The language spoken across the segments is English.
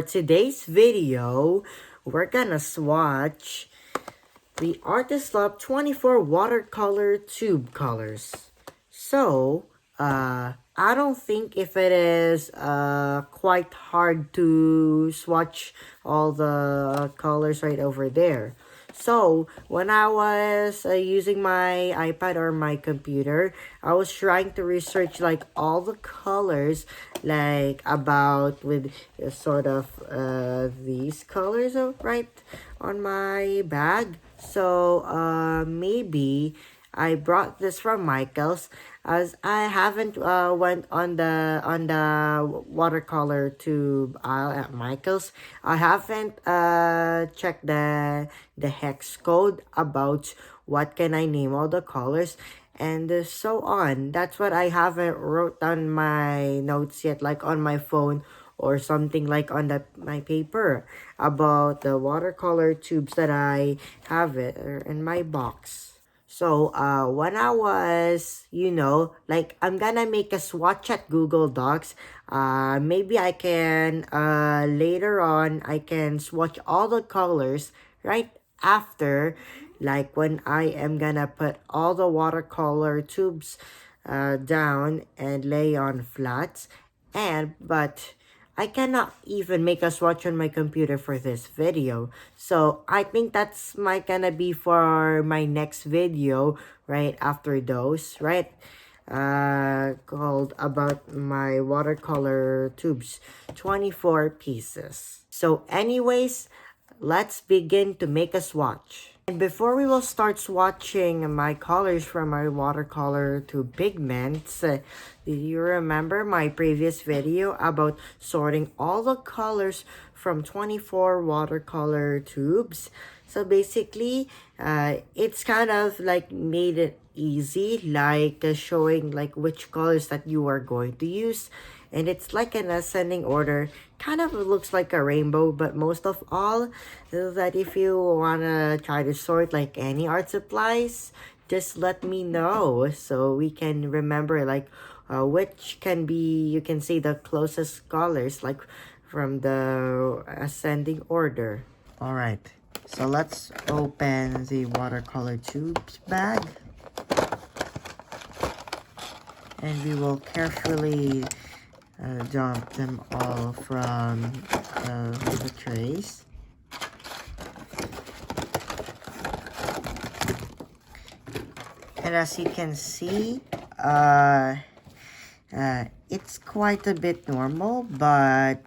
For today's video, we're gonna swatch the Artist Lab 24 watercolor tube colors. So, I don't think if it is quite hard to swatch all the colors right over there. So, when I was using my iPad or my computer, I was trying to research like all the colors, like about with sort of these colors right on my bag. So, maybe I brought this from Michael's as I haven't went on the watercolor tube aisle at Michael's. I haven't checked the hex code about what can I name all the colors and so on. That's what I haven't wrote down my notes yet, like on my phone or something like on my paper about the watercolor tubes that I have it in my box. So, when I was, like, I'm gonna make a swatch at Google Docs. Maybe I can, later on, I can swatch all the colors right after, like, when I am gonna put all the watercolor tubes, down and lay on flats. But I cannot even make a swatch on my computer for this video. So I think that's gonna be for my next video right after those, right? Called about my watercolor tubes, 24 pieces. So anyways, let's begin to make a swatch. And before we will start swatching my colors from my watercolor to pigments, do you remember my previous video about sorting all the colors from 24 watercolor tubes? So basically, it's kind of like made it easy, like showing like which colors that you are going to use. And it's like an ascending order. Kind of looks like a rainbow, but most of all, that if you wanna try to sort like any art supplies, just let me know so we can remember like which can be, you can say, the closest colors like from the ascending order. Alright, so let's open the watercolor tubes bag. And we will carefully dump them all from the trays. And as you can see, it's quite a bit normal, but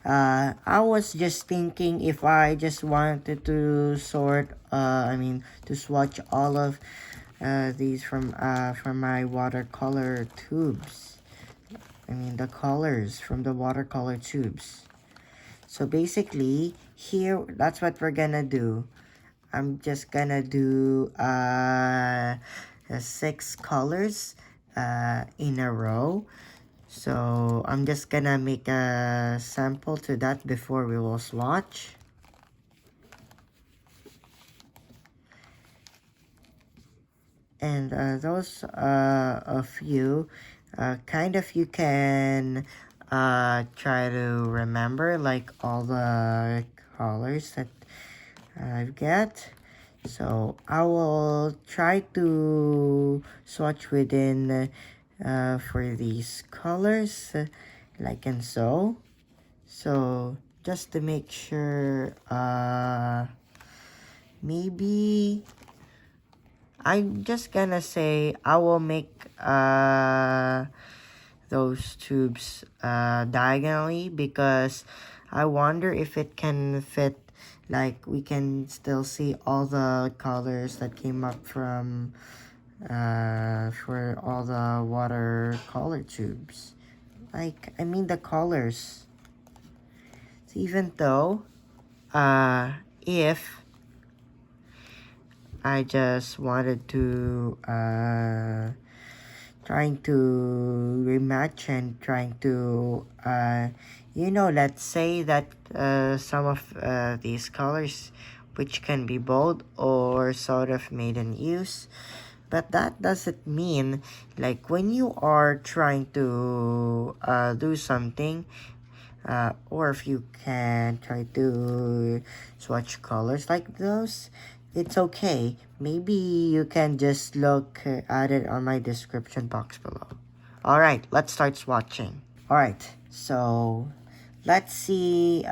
I was just thinking if I just wanted to to swatch all of these from my watercolor tubes. The colors from the watercolor tubes. So basically, here, that's what we're gonna do. I'm just gonna do 6 colors in a row. So I'm just gonna make a sample to that before we will swatch. And those a few kind of you can try to remember like all the colors that I've got. So I will try to swatch within for these colors like and so. So just to make sure, maybe I'm just gonna say I will make those tubes diagonally because I wonder if it can fit, like we can still see all the colors that came up from for all the watercolor tubes. Like, I mean the colors. So even though if I just wanted to trying to rematch and trying to let's say that some of these colors which can be bold or sort of made in use, but that doesn't mean like when you are trying to do something Or if you can try to swatch colors like those, it's okay. Maybe you can just look at it on my description box below. Alright, let's start swatching. Alright, so let's see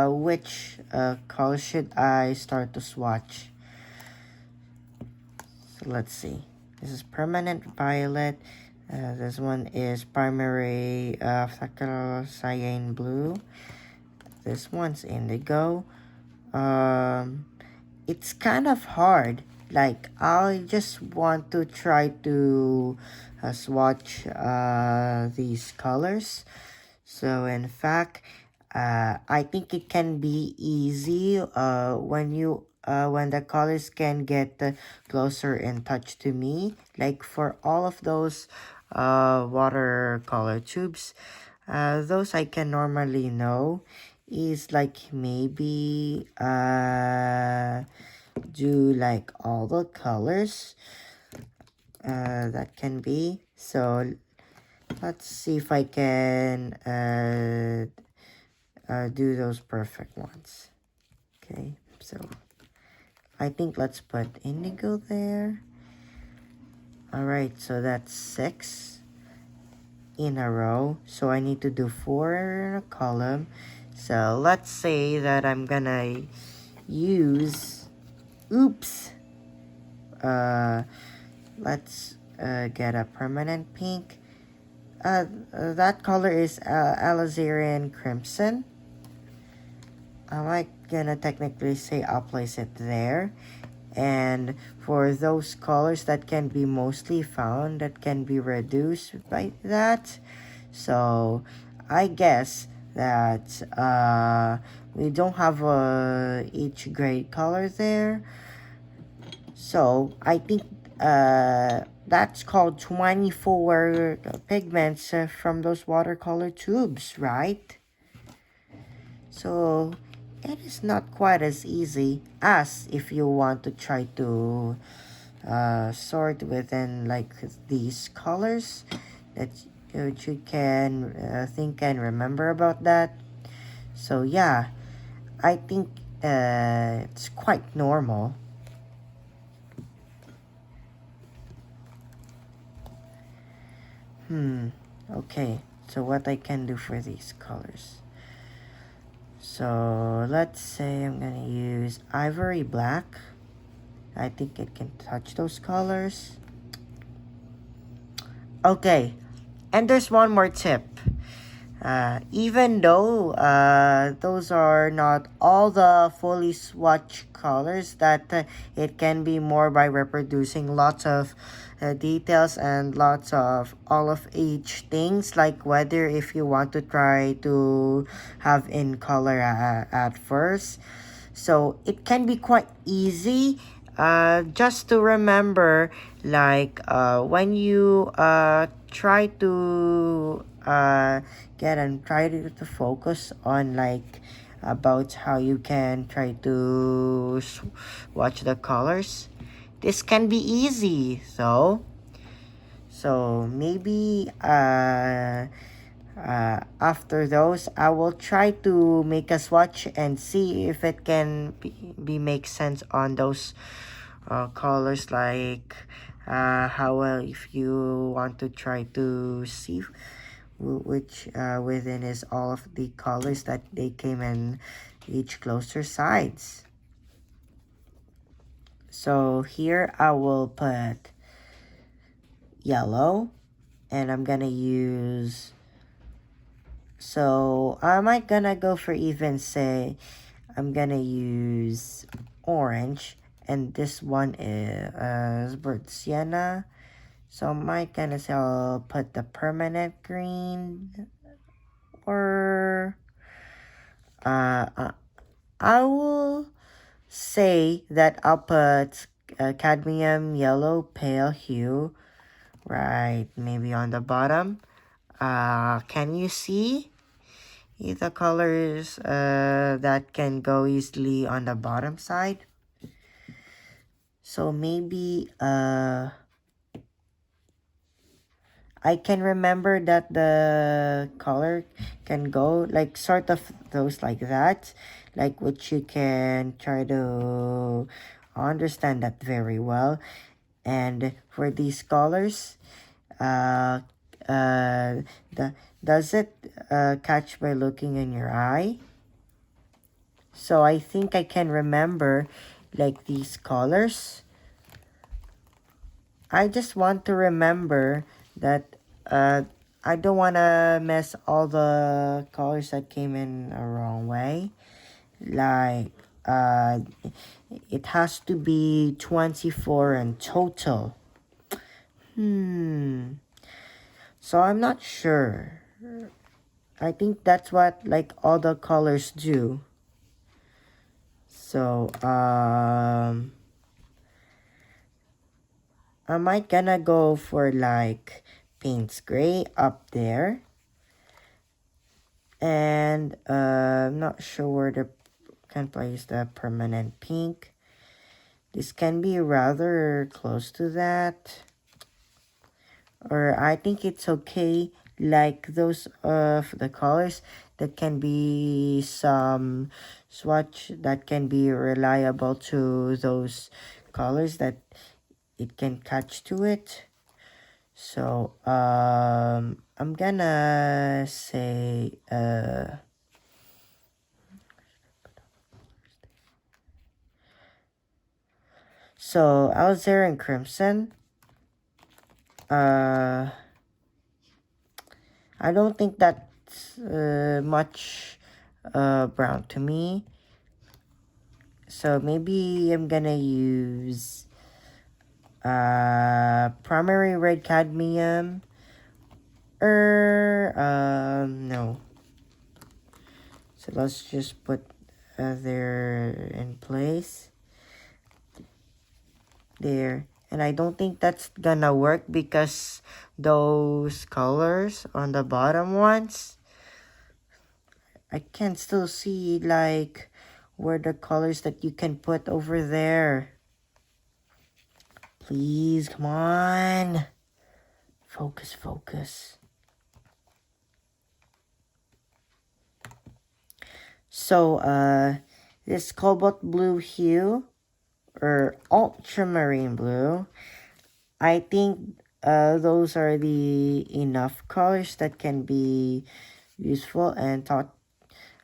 which color should I start to swatch. So let's see. This is permanent violet. This one is primary cyan blue. This one's indigo. It's kind of hard. Like, I just want to try to swatch these colors. So in fact, I think it can be easy when the colors can get closer in touch to me. Like for all of those watercolor tubes, those I can normally know is like maybe do like all the colors that can be. So let's see if I can do those perfect ones. Okay, so I think let's put indigo there. Alright, so that's 6 in a row. So I need to do 4 in a column. So let's say that I'm gonna use, oops, let's get a permanent pink. That color is alizarin crimson. I might gonna technically say I'll place it there. And for those colors that can be mostly found, that can be reduced by that. So I guess that we don't have each grade color there. So I think that's called 24 pigments from those watercolor tubes, right? So it is not quite as easy as if you want to try to sort within like these colors that you can think and remember about that. So yeah, I think it's quite normal. Okay, so what I can do for these colors. So let's say I'm gonna use ivory black. I think it can touch those colors. Okay, and there's one more tip. Even though those are not all the fully swatch colors, that it can be more by reproducing lots of details and lots of all of each things, like whether if you want to try to have in color at first. So it can be quite easy just to remember, like when you try to get and try to focus on like about how you can try to watch the colors. This can be easy. So maybe after those, I will try to make a swatch and see if it can be make sense on those colors, like how well, if you want to try to see which within is all of the colors that they came in each closer sides. So here I will put yellow, and I'm gonna use, so I might gonna go for even say I'm gonna use orange, and this one is bird sienna. So I might gonna say I'll put the permanent green, or I will say that I'll put cadmium yellow pale hue right maybe on the bottom. Can you see the colors that can go easily on the bottom side? So maybe I can remember that the color can go like sort of those like that, like which you can try to understand that very well. And for these colors, uh, uh, the does it catch by looking in your eye? So I think I can remember like these colors. I just want to remember that I don't want to mess all the colors that came in a wrong way. Like it has to be 24 in total. So I'm not sure. I think that's what like all the colors do. So I might gonna go for like paints gray up there. And I'm not sure where the can place the permanent pink. This can be rather close to that. Or I think it's okay, like those of the colors that can be some swatch that can be reliable to those colors that it can catch to it. So I'm gonna say so alizarin crimson. I don't think that's much brown to me. So maybe I'm gonna use primary red cadmium. No. So let's just put there in place. There. And I don't think that's gonna work because those colors on the bottom ones, I can still see like where the colors that you can put over there. Please, come on. Focus, focus. So, this cobalt blue hue or ultramarine blue, I think those are the enough colors that can be useful and talk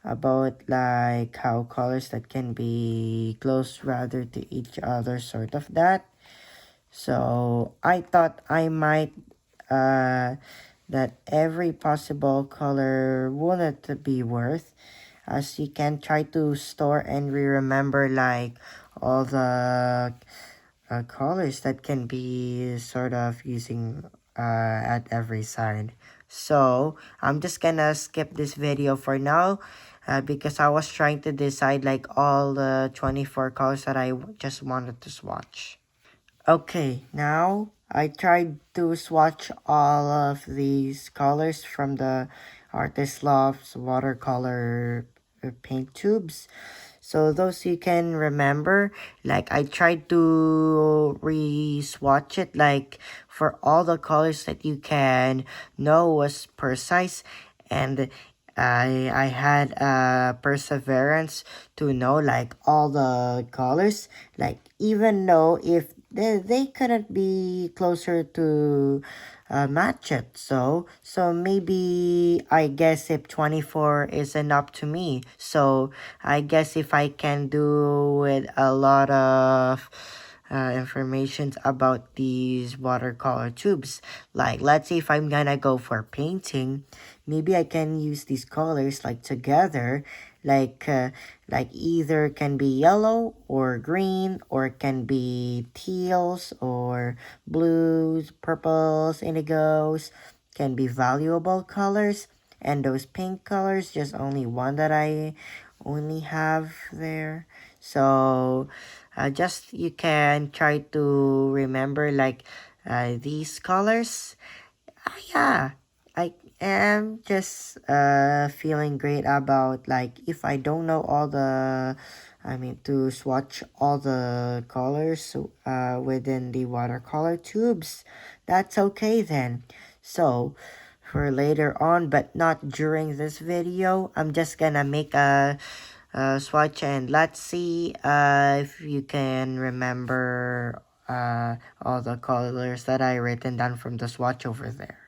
about like how colors that can be close rather to each other, sort of that. So I thought I might that every possible color wouldn't be worth, as you can try to store and remember like all the colors that can be sort of using at every side. So I'm just gonna skip this video for now because I was trying to decide like all the 24 colors that I just wanted to swatch. Okay, now I tried to swatch all of these colors from the Artist Love's watercolor paint tubes. So those you can remember, like I tried to re-swatch it, like for all the colors that you can know was precise, and I had perseverance to know like all the colors, like even though if they couldn't be closer to match it. So maybe I guess if 24 isn't up to me. So I guess if I can do with a lot of information about these watercolor tubes, like let's say if I'm gonna go for painting, maybe I can use these colors like together, like either can be yellow or green, or it can be teals or blues, purples, indigos, can be valuable colors. And those pink colors, just only one that I only have there. So just you can try to remember like these colors. Yeah, I am just feeling great about like if I don't know all the to swatch all the colors within the watercolor tubes, that's okay then. So for later on, but not during this video, I'm just gonna make a swatch, and let's see if you can remember all the colors that I written down from the swatch over there.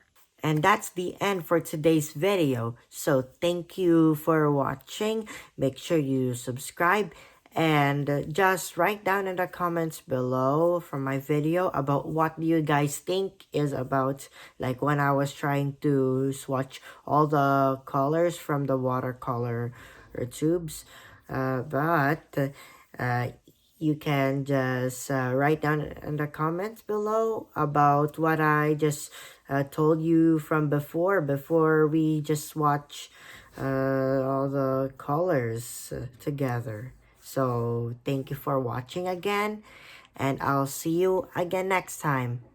And that's the end for today's video. So thank you for watching. Make sure you subscribe and just write down in the comments below from my video about what do you guys think is about, like when I was trying to swatch all the colors from the watercolor tubes. But you can just write down in the comments below about what I just told you from before we just watch all the colors together. So thank you for watching again, and I'll see you again next time.